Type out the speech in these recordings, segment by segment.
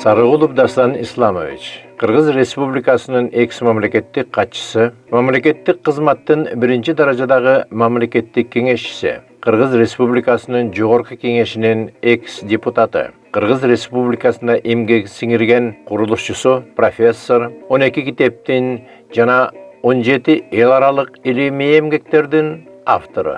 Sarıgulov Dastan Islamovich, Kırgız Respublikasının eks-mamleketlik katçısı, mamleketlik kızmattın birinci derecedagi mamleketlik kengeşçisi, Kırgız Respublikasının Jogorku Kengeşinin eks-deputatı, Kırgız Respublikasında emgek singirgen kuruluşçusu, professor, 12 kiteptin jana 17 el aralık ilimi emgeklerden avtoru.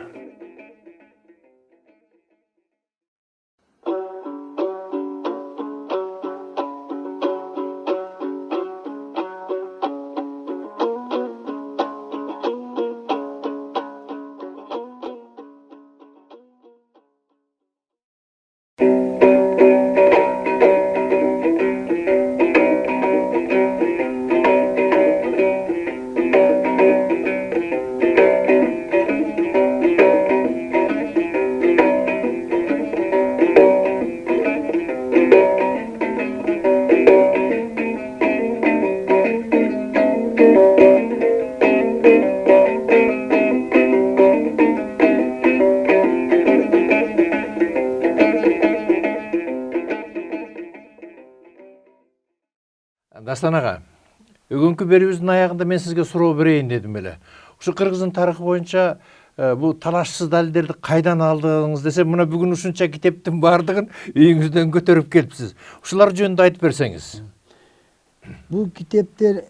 Dastan ağa, бүгүнкү берүүбүздүн аягында мен сизге суроо берейин дедим эле. Ушу Кыргыздын тарыхы боюнча бул талашсыз далилдерди кайдан алдыңыз десе, мына бүгүн ушунча китептин бардыгын үйүңүздөн көтөрүп келипсиз. Ушулар жөнүндө айтып берсеңиз. Бул китептер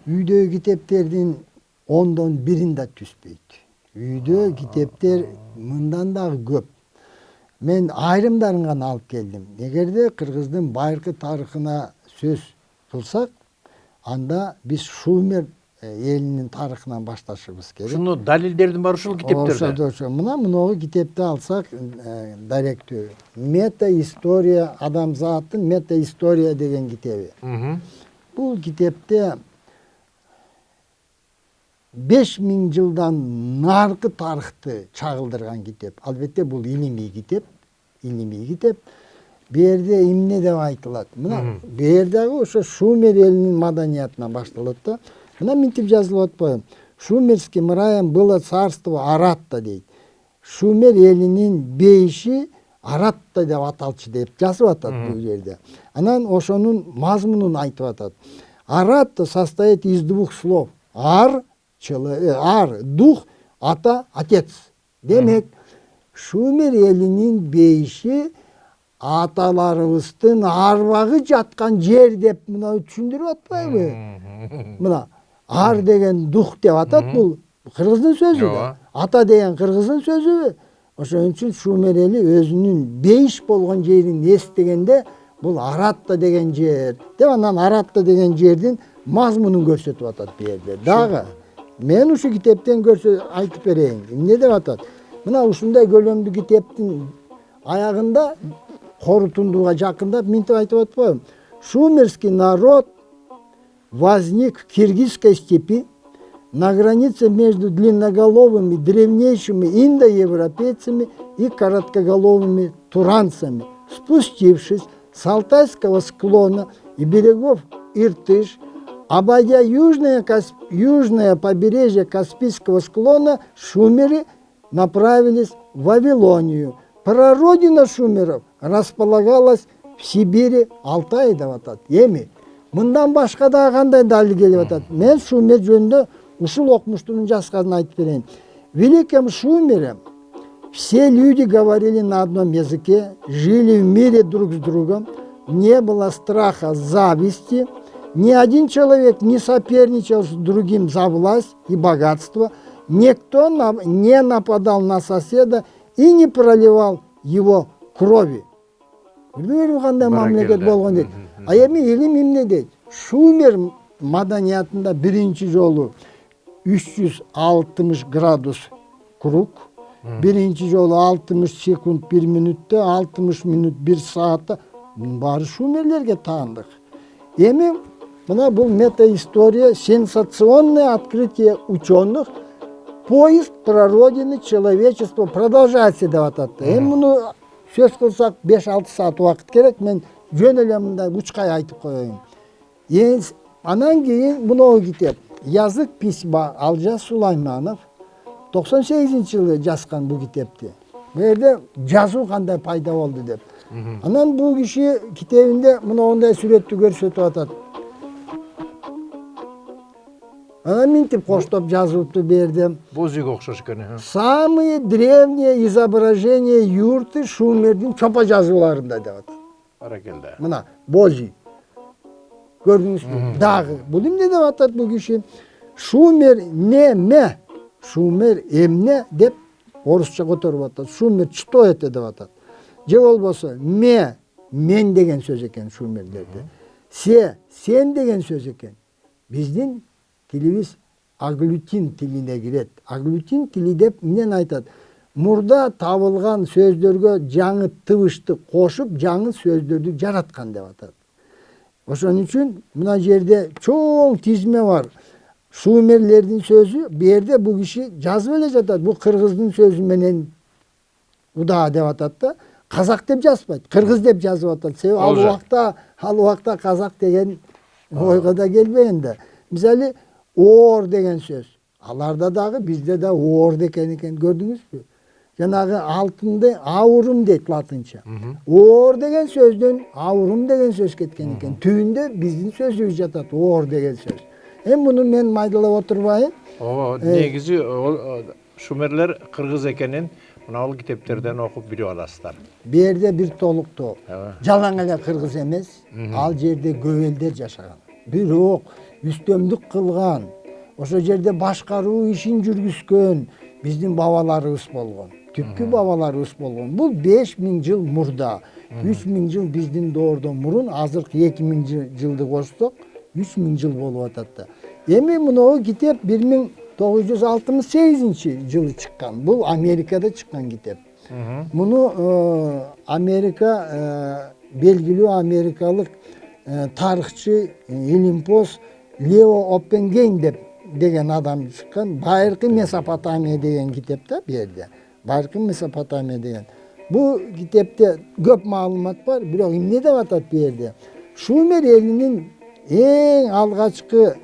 үйдөгү китептердин 10дон 1-ин да түспөйт. Үйдө китептер мындан дагы көп. Мен айрымдарын гана алып келдим. Эгерде Кыргыздын байыркы тарыхына сөз кылсак, анда биз Шумер элинин тарыхынан башташыбыз керек. Шуну далилдердин бар ушул китептерде. Мына китепти алсак, даректүү. Мета-история, адамзаттын мета-история деген китеби. Бул китепте 5000 жылдан наркы тарыхты чагылдырган китеп. Албетте бул илимий китеп. Берде эмне деп айтылат? Мына бердеги ошо Шумер элинин маданиятынан башталат да. Мына минтип жазылып атпайбы? Шумерский мраем было царство Аратта дейт. Шумер элинин бейиши Аратта деп аталчу деп жазып атат бул жерде. Анан ошонун мазмунун айтып атат. Аратта состоит из двух слов. Ар, дух, ата, отец. Демек, Шумер элинин бейиши аталарыбыздын арбагы жаткан жер деп мына түшүндүрүп атпайбы? Мына ар деген дух деп атат, бул кыргыздын сөзү да. Ата деген кыргыздын сөзүбү? Ошон үчүн Шумер эли өзүнүн бейиш болгон жерин эстегенде бул Аратта деген жер деп, анан Аратта деген жердин мазмунун көрсөтүп атат бу жерде. Дагы мен ушу китептен айтып берейин. Эмне деп атат? Мына ушундай көлөмдүү китептин аягында корутундууга жакындап минтип айтып атпайбы? Шумерский народ возник в Киргизской степи на границе между длинноголовыми древнейшими индоевропейцами и короткоголовыми туранцами, спустившись с Алтайского склона и берегов Иртыш, обойдя южное побережье Каспийского склона, шумеры направились в Вавилонию. Прародина шумеров располагалась в Сибири, Алтае деп атат. Эми мындан башка да кандай далил келип атат? Мен Шумер жөнүндө ушул окумуштун жазганын айтып берейин. В Великом Шумере все люди говорили на одном языке, жили в мире друг с другом, не было страха, зависти, ни один человек не соперничал с другим за власть и богатство, никто не нападал на соседа и не проливал его крови. Билбейм кандай мамлекет болгон дейт. А эми илим эмне дейт? Шумер маданиятында биринчи жолу 360 градус круг, биринчи жолу 60 секунд 1 мүнөттө, 60 мүнөт 1 саатта баары шумерлерге таандык. Эми мына бул мета-история, сенсационное открытие ученых, поиск прародины человечества продолжается деп атат. Эми муну сөз кылсак 5-6 саат убакыт керек. Мен жөн эле мындай учкай айтып коеюн. Анан кийин мына китеп Язык письма Алжас Сулайманов 98-жылы жазган бул китепти. Бу жерде жазуу кандай пайда болду деп. Анан бул киши китебинде мына ондай сүрөттү көрсөтүп атат. Анан минтип коштоп жазылыптыр бердим. Бозүйгө окшош экен. Самые древние изображения юрты Шумердин чопо жазууларында деп атат. Баракелде. Мына Бозүй. Көрдүңүзбү? Дагы. Бул эмне деп атат бул киши? Шумер неме? Шумер эмне деп орусча которуп атат. Шумер что это деп атат. Же болбосо мен деген сөз экен шумерлерде. Сен деген сөз экен. Биздин тилибиз аглютин тилине кирет. Аглютин тили деп эмнени айтат? Мурда табылган сөздөргө жаңы тыбышты кошуп, жаңы сөздөрдү жараткан деп атат. Ошон үчүн мына жерде чоң тизме бар. Шумерлердин сөзү, бу жерде бул киши жазып эле жатат. Бул кыргыздын сөзү менен удаа деп атат да. Казак деп жазбайт, кыргыз деп жазып атат. Себеби ал убакта казак деген ойго да келбеген да. Мисалы оор деген сөз. Аларда дагы бизде да оор экен көрдүңүзбү? Жанагы алтынды аурум дейт латынча. Оор деген сөздөн аурум деген сөз кеткен экен. Түбүндө биздин сөзүбүз жатат, оор деген сөз. Муну мен майдалап отурбайын. Негизи шумерлер кыргыз экенин мына бул китептерден окуп билип аласыздар. Бу жерде бир толуктоо. Жалаң эле кыргыз эмес, ал жерде көбөлдер жашаган. Бирок үстөмдүк кылган, ошол жерде башкаруу ишин жүргүзгөн биздин бабаларыбыз болгон. Түпкү бабаларыбыз болгон. Бул 5000 жыл мурда, 3000 жыл биздин доордон мурун, азыркы 2000 жылды кошсок, 3000 жыл болуп атат да. Эми мынау китеп 1968 жылы чыккан. Бул Америкада чыккан китеп. Муну Америка белгилүү америкалык тарыхчы Илимпоз Лео Оппенгейн деген адам чыккан. Байыркы Месопотамия деген китеп да бу жерде. Байыркы Месопотамия деген. Бул китепте көп маалымат бар, бирок эмне деп атат бу жерде? Шумер элинин эң алгачкы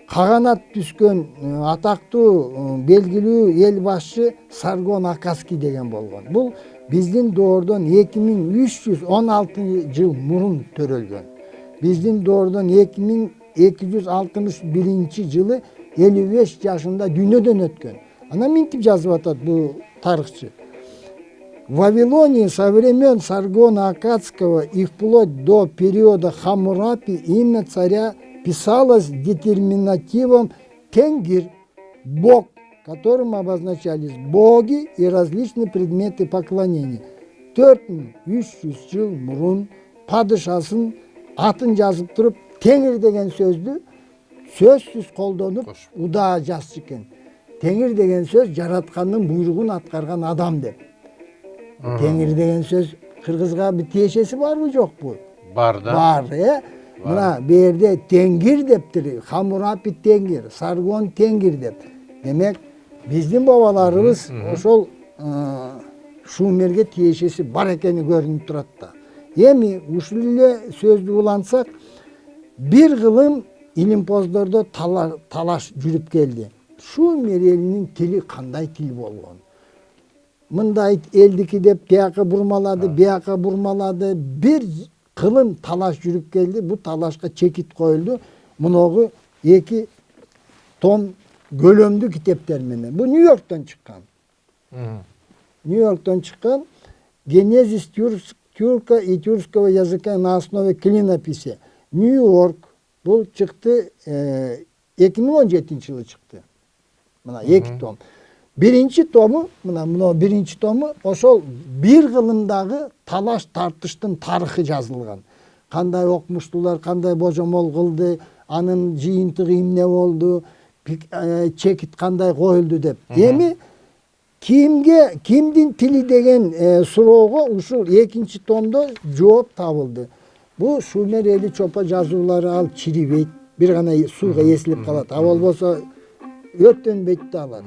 каганат түскөн атактуу белгилүү эл башчы Саргон Акаски деген болгон. Бул биздин доордон 2316 жыл мурун төрөлгөн. Биздин доордон 2261 жылы 55 жашында дүйнөдөн өткөн. Анан минтип жазып атат бул тарыхчы. В Вавилонии со времен Саргона Акадского и вплоть до периода Хаммурапи имя царя писалось детерминативом Тенгир, бог, которым обозначались боги и различные предметы поклонения. 4300 жыл мурун падышасын атын жазып туруп Теңир деген сөздү сөзсүз колдонуп удаа жазчу экен. Теңир деген сөз жараткандын буйругун аткарган адам деп. Теңир деген сөз кыргызга бир тиешеси барбы жокпу? Бар да. Бар, Мына бу жерде Теңир дептир, Хаммурапи Теңир, Саргон Теңир деп. Демек, биздин бабаларыбыз ошол Шумерге тиешеси бар экени көрүнүп турат да. Эми ушул эле сөздү улантсак, бир кылым илимпоздордо талаш жүрүп келди. Шумер элинин тили кандай тил болгон? Мындай элдики деп тияка бурмалады, бияка бурмалады. Бир кылым талаш жүрүп келди. Бу талашка чекит коюлду. Муногу 2 том көлөмдүү китептер менен. Бу Нью-Йорктон чыккан. Нью-Йорктон чыккан Генезис тюрка и тюркского языка на основе клинописи. Нью-Йорк. Бул чыкты 2017 жылы чыкты. Мына 2 том. Биринчи тому, мына биринчи тому ошол бир кылымдагы талаш тартыштын тарыхы жазылган. Кандай окмуштуулар, кандай божомол кылды, анын жыйынтыгы эмне болду, чекит кандай коюлду деп. Эми кимдин тили деген суроого ушул 2 томдо жооп табылды. Бу Шумер эли чопо жазуулары ал чирибейт, бир гана сууга эсилип калат. А болбосо өттөнбөйт да алар.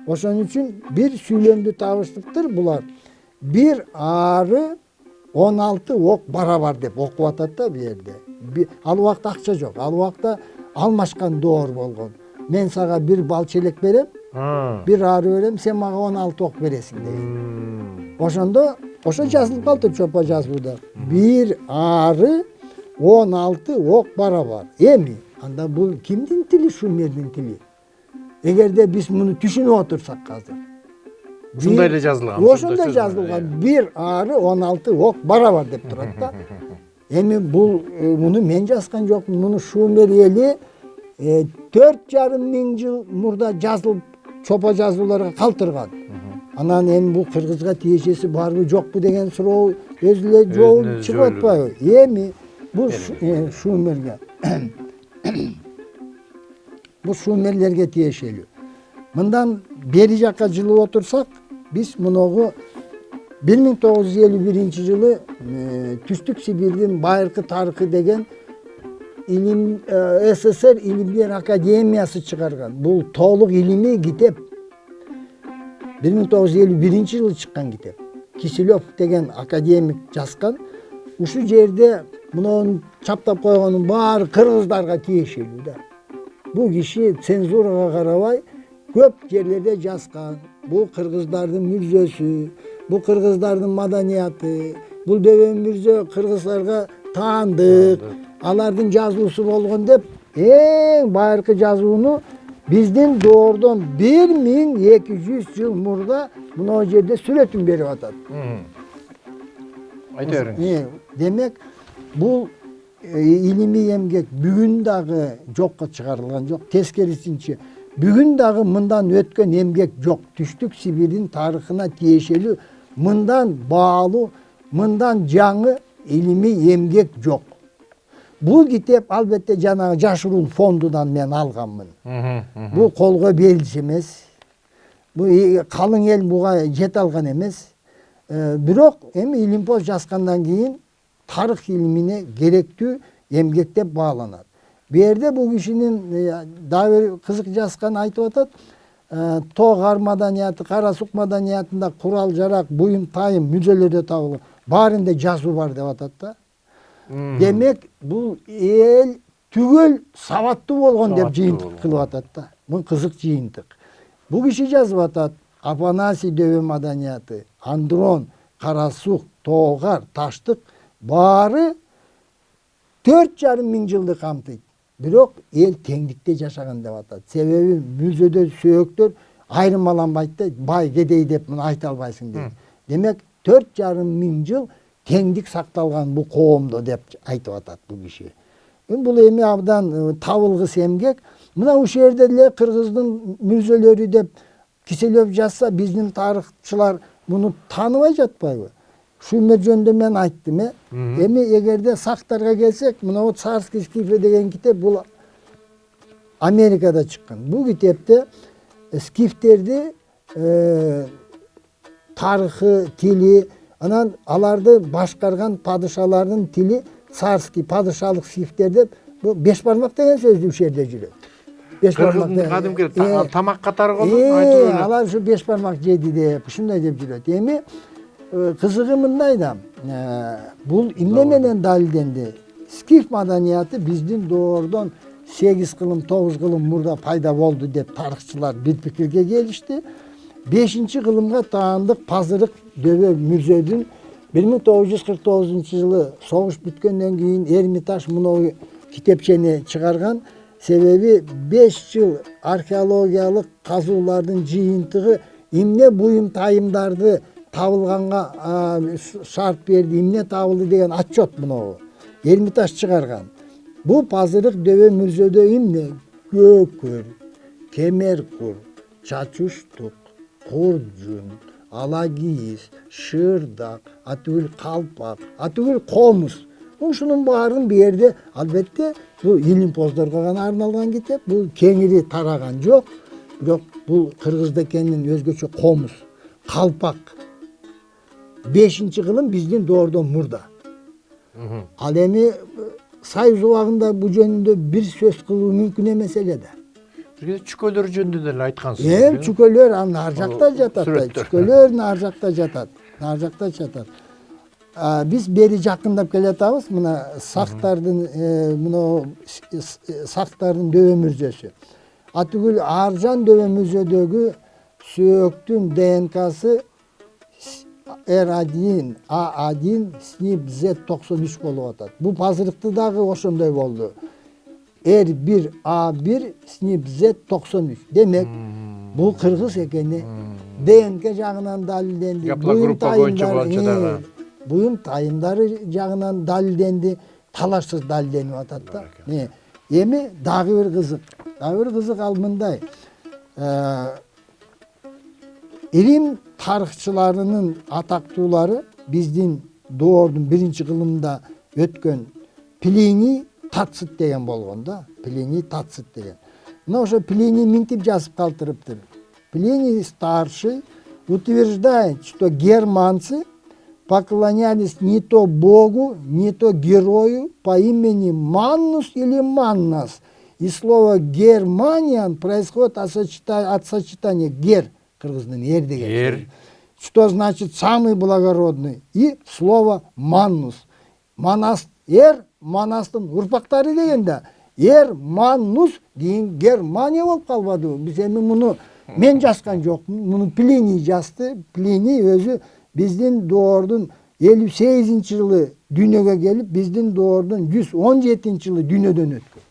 Ошон үчүн бир сүйлөмдү табыштыптыр булар. Бир ары 16 ок барабар деп окуп атат да бу жерде. Ал убакта акча жок. Ал убакта алмашкан доор болгон. Мен сага бир бал челек берем, бир ары берем, сен мага 16 ок бересиң деген. Ошондо Ошо жазылып калды чопо жазууда. Bir arı 16 ok barabar. Эми анда бул кимдин тили? Шумердин тили. Эгерде биз муну түшүнүп отурсак азыр. Ушундай эле жазылган. Ошондой жазылган. Bir arı 16 ok barabar деп турат да. Эми бул муну мен жазган жокмун. Муну Шумер эли 4,5 миң жыл мурда жазылып чопо жазууларга калтырган. Анан эми бул кыргызга тиешеси барбы жокпу деген суроо өзү эле жооп чыгып атпайбы? Эми бул Шумерге бул Шумерлерге тиешелүү. Мындан бери жакка жылып отурсак, биз муногу 1951 жылы Түштүк Сибирдин байыркы тарыхы деген СССР Илимдер Академиясы чыгарган. Бул толук илимий китеп. 1951 жылы чыккан китеп. Киселев деген академик жазган. Ушул жерде муну чаптап койгонун баары кыргыздарга тиешелүү да. Бул киши цензурага карабай көп жерлерде жазган. Бул кыргыздардын мүрзөсү, бул кыргыздардын маданияты, бул Дөбө мүрзө кыргыздарга таандык, алардын жазуусу болгон деп эң байыркы жазууну биздин доордон 1200 жыл мурда мына жерде сүрөтүн берип атат. Айта бериңиз. Демек, бул илимий эмгек бүгүн дагы жокко чыгарылган жок. Тескерисинче, бүгүн дагы мындан өткөн эмгек жок. Түштүк Сибирдин тарыхына тиешелүү мындан баалуу, мындан жаңы илимий эмгек жок. Бул китеп албетте жанагы Жашыруун фондунан мен алганмын. Бул колго берилчү эмес. Бул калың эл буга жете алган эмес. Бирок эми илимпоз жазгандан кийин тарых илимине керектүү эмгек деп бааланат. Бу жерде бул кишинин дагы бир кызык жазган айтып атат. Тоогар маданияты, Кара сук маданиятында курал жарак, буюм тайым мүзөлөрдө табылган. Баарында жазуу бар деп атат да. Демек, бул эл түгөл сабаттуу болгон деп жыйынтык кылып атат да. Бул кызык жыйынтык. Бул киши жазып атат: Афанасий Дөбө маданияты, Андрон, Кара сук, Тоогар, Таштык баары 4,5 миң жылды камтыйт. Бирок эл теңдикте жашаган деп атат. Себеби мүзөдө сөөктөр айырмаланбайт да, бай кедей деп муну айта албайсың дейт. Демек 4,5 миң жыл теңдик сакталган бул коомдо деп айтып атат бул киши. Бул эми абдан табылгыс эмгек. Мына ушул жерде эле кыргыздын мүзөлөрү деп Киселев жазса, биздин тарыхчылар муну тааныбай жатпайбы? Шумер жөнүндө мен айттым, Эми эгерде сактарга келсек, мына Царский скифы деген китеп бул Америкада чыккан. Бул китепте скифтерди тарыхы, тили, анан аларды башкарган падышалардын тили царский, падышалык скифтер деп, бул беш бармак деген сөздү ушул жерде жүрөт. Беш бармак кадимки тамак катары колдон айтып эле. Алар ушу беш бармак жеди деп, ушундай деп жүрөт. Эми кызыгы мындай да, бул эмне менен далилденди? Скиф маданияты биздин доордон 8 кылым, 9 кылым мурда пайда болду деп тарыхчылар бир пикирге келишти. 5-кылымга таандык Пазырык Дөбө мүрзөдүн 1949 жылы согуш бүткөндөн кийин Эрмитаж муну китепчени чыгарган. Себеби 5 жыл археологиялык казуулардын жыйынтыгы эмне буюм тайымдарды табылганга шарт берди, эмне табылды деген отчет муну Эрмитаж чыгарган. Бул Пазырык Дөбө мүрзөдө эмне? Көкөр, кемеркур, чачуштук, куржун, алагийиз, шырдак, атүгүл калпак, атүгүл комуз. Ушунун баарын бу жерде албетте бул илимпоздорго гана арналган китеп, бул кеңири тараган жок. Бирок бул кыргызда экенин өзгөчө комуз, калпак. 5-кылым биздин доордон мурда. Ал эми Союз убагында бу жөнүндө бир сөз кылуу мүмкүн эмес эле да. Чүкөлөр жөнүндө деле айткансыз. Чүкөлөр анын ар жакта жатат. Чүкөлөр ар жакта жатат. Ар жакта жатат. Биз бери жакындап келатабыз. Мына сактардын Дөбө мүрзөсү. Атүгүл Аржан Дөбө мүрзөдөгү сөөктүн ДНКсы R1, A1, snip Z93 болуп атат. Бу азыркты дагы ошондой болду. R1, A1, snip Z93. Демек, бул кыргыз экени ДНК жагынан далилденди. Гаплогруппа боюнча болчу дагы. Буюм тайымдары жагынан далилденди. Талашсыз далилденип атат да. Эми дагы бир кызык ал мындай. Илим тарыхчыларынын атактуулары биздин доордун биринчи кылымында өткөн Плиний Тацит деген болгон да. Плиний Тацит деген. Мына ошо Плиний минтип жазып калтырыптыр. Плиний старший утверждает, что германцы поклонялись не то богу, не то герою по имени Маннус или Маннас. И слово Германиан происходит от сочетания гер, кыргыздын ер деген. Ер. Что значит самый благородный. И слово Маннус. Манас ер, Манастын урпактары деген да. Ер, Маннус деген Германия болуп калбады. Биз эми муну мен жазган жокмун. Муну Плиний жазды. Плиний өзү биздин доордун 58-жылы дүйнөгө келип, биздин доордун 117-жылы дүйнөдөн өткөн.